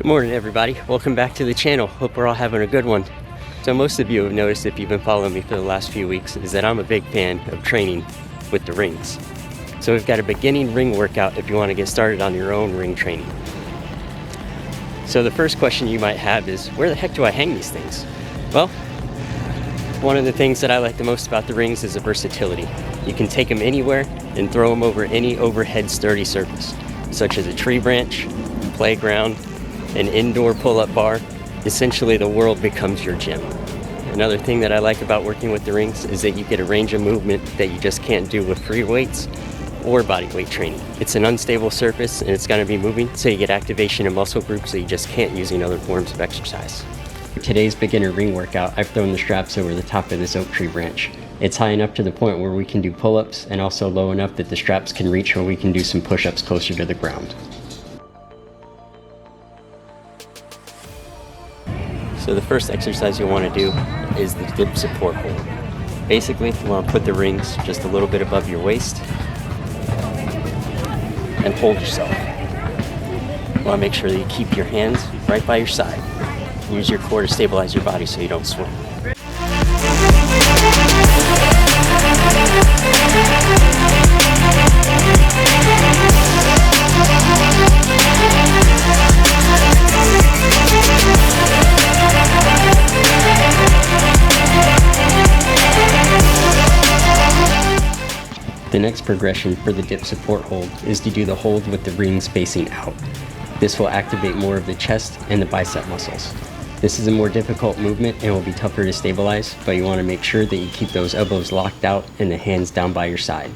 Good morning, everybody. Welcome back to the channel. Hope we're all having a good one. So most of you have noticed, if you've been following me for the last few weeks, is that I'm a big fan of training with the rings. So we've got a beginning ring workout if you want to get started on your own ring training. So the first question you might have is, where the heck do I hang these things? Well, one of the things that I like the most about the rings is the versatility. You can take them anywhere and throw them over any overhead sturdy surface, such as a tree branch, playground, an indoor pull-up bar. Essentially, the world becomes your gym. Another thing that I like about working with the rings is that you get a range of movement that you just can't do with free weights or body weight training. It's an unstable surface and it's going to be moving, so you get activation in muscle groups that you just can't use in other forms of exercise. For today's beginner ring workout, I've thrown the straps over the top of this oak tree branch. It's high enough to the point where we can do pull-ups, and also low enough that the straps can reach where we can do some push-ups closer to the ground. So the first exercise you'll want to do is the dip support hold. Basically, you want to put the rings just a little bit above your waist and hold yourself. You want to make sure that you keep your hands right by your side. Use your core to stabilize your body so you don't swing. The next progression for the dip support hold is to do the hold with the rings facing out. This will activate more of the chest and the bicep muscles. This is a more difficult movement and will be tougher to stabilize, but you want to make sure that you keep those elbows locked out and the hands down by your side.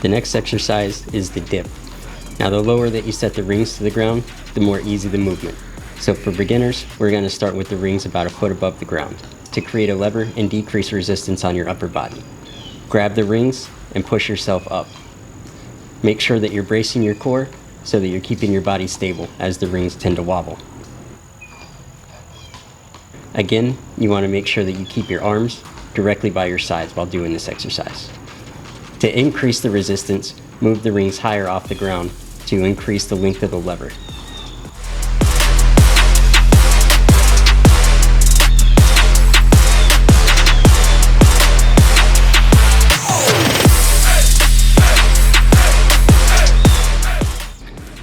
The next exercise is the dip. Now, the lower that you set the rings to the ground, the more easy the movement. So for beginners, we're going to start with the rings about a foot above the ground to create a lever and decrease resistance on your upper body. Grab the rings and push yourself up. Make sure that you're bracing your core so that you're keeping your body stable as the rings tend to wobble. Again, you want to make sure that you keep your arms directly by your sides while doing this exercise. To increase the resistance, move the rings higher off the ground to increase the length of the lever.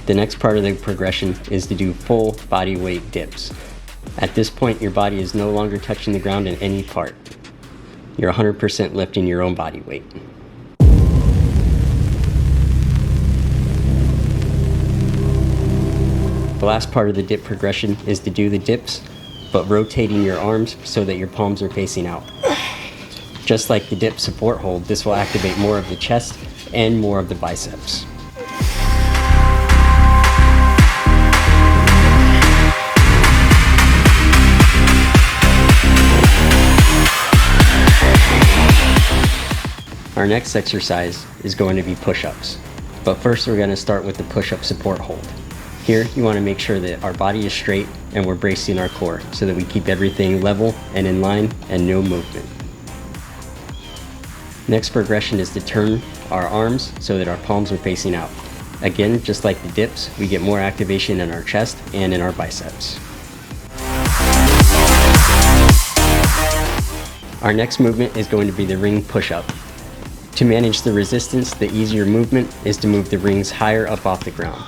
The next part of the progression is to do full body weight dips. At this point, your body is no longer touching the ground in any part. You're 100% lifting your own body weight. The last part of the dip progression is to do the dips, but rotating your arms so that your palms are facing out. Just like the dip support hold, this will activate more of the chest and more of the biceps. Our next exercise is going to be push-ups. But first we're going to start with the push-up support hold. Here, you want to make sure that our body is straight and we're bracing our core so that we keep everything level and in line and no movement. Next progression is to turn our arms so that our palms are facing out. Again, just like the dips, we get more activation in our chest and in our biceps. Our next movement is going to be the ring push-up. To manage the resistance, the easier movement is to move the rings higher up off the ground.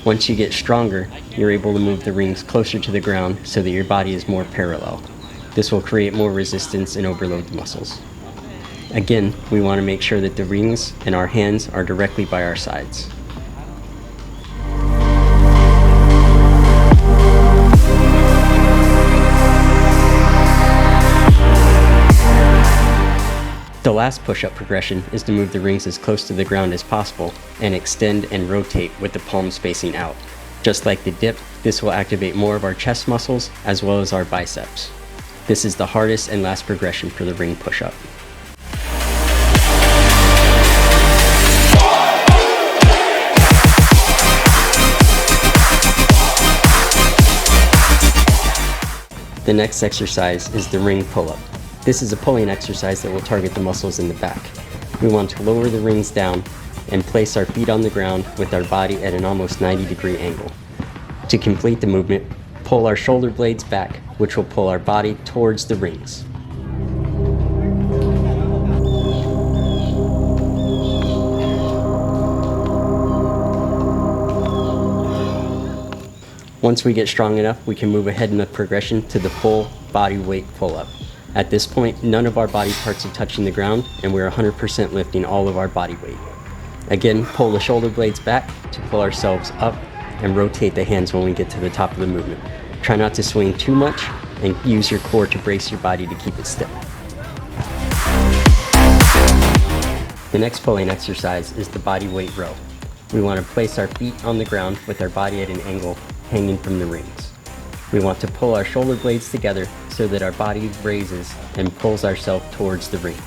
Once you get stronger, you're able to move the rings closer to the ground so that your body is more parallel. This will create more resistance and overload the muscles. Again, we want to make sure that the rings and our hands are directly by our sides. The last push-up progression is to move the rings as close to the ground as possible and extend and rotate with the palms facing out. Just like the dip, this will activate more of our chest muscles as well as our biceps. This is the hardest and last progression for the ring push-up. The next exercise is the ring pull-up. This is a pulling exercise that will target the muscles in the back. We want to lower the rings down and place our feet on the ground with our body at an almost 90-degree angle. To complete the movement, pull our shoulder blades back, which will pull our body towards the rings. Once we get strong enough, we can move ahead in the progression to the full body weight pull-up. At this point, none of our body parts are touching the ground, and we're 100% lifting all of our body weight. Again, pull the shoulder blades back to pull ourselves up and rotate the hands when we get to the top of the movement. Try not to swing too much and use your core to brace your body to keep it still. The next pulling exercise is the body weight row. We want to place our feet on the ground with our body at an angle hanging from the rings. We want to pull our shoulder blades together so that our body raises and pulls ourselves towards the rings.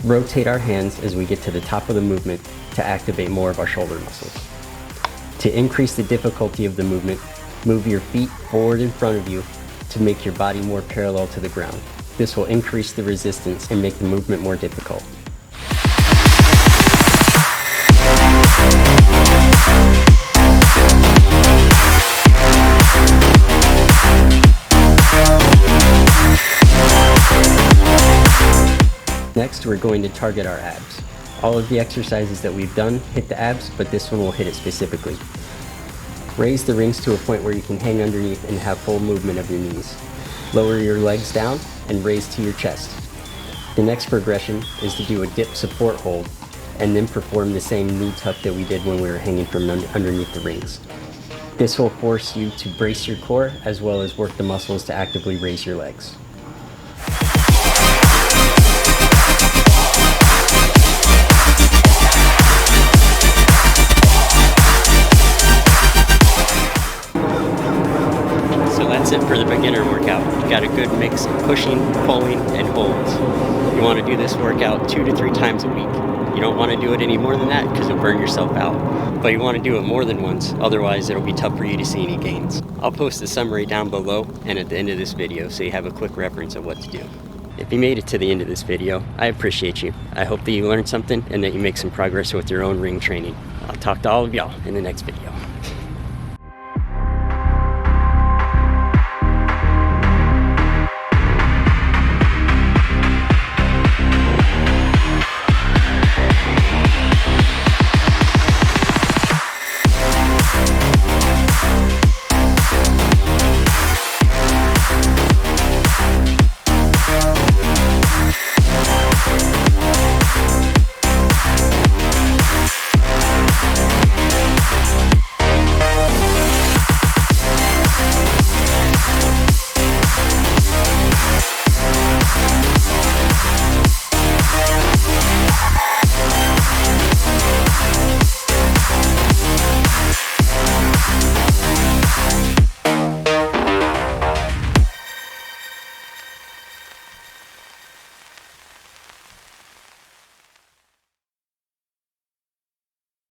Rotate our hands as we get to the top of the movement to activate more of our shoulder muscles. To increase the difficulty of the movement, move your feet forward in front of you to make your body more parallel to the ground. This will increase the resistance and make the movement more difficult. Next, we're going to target our abs. All of the exercises that we've done hit the abs, but this one will hit it specifically. Raise the rings to a point where you can hang underneath and have full movement of your knees. Lower your legs down and raise to your chest. The next progression is to do a dip support hold and then perform the same knee tuck that we did when we were hanging from underneath the rings. This will force you to brace your core as well as work the muscles to actively raise your legs. That's it for the beginner workout. You've got a good mix of pushing, pulling, and holds. You want to do this workout 2 to 3 times a week. You don't want to do it any more than that because you'll burn yourself out. But you want to do it more than once, otherwise it'll be tough for you to see any gains. I'll post a summary down below and at the end of this video so you have a quick reference of what to do. If you made it to the end of this video, I appreciate you. I hope that you learned something and that you make some progress with your own ring training. I'll talk to all of y'all in the next video.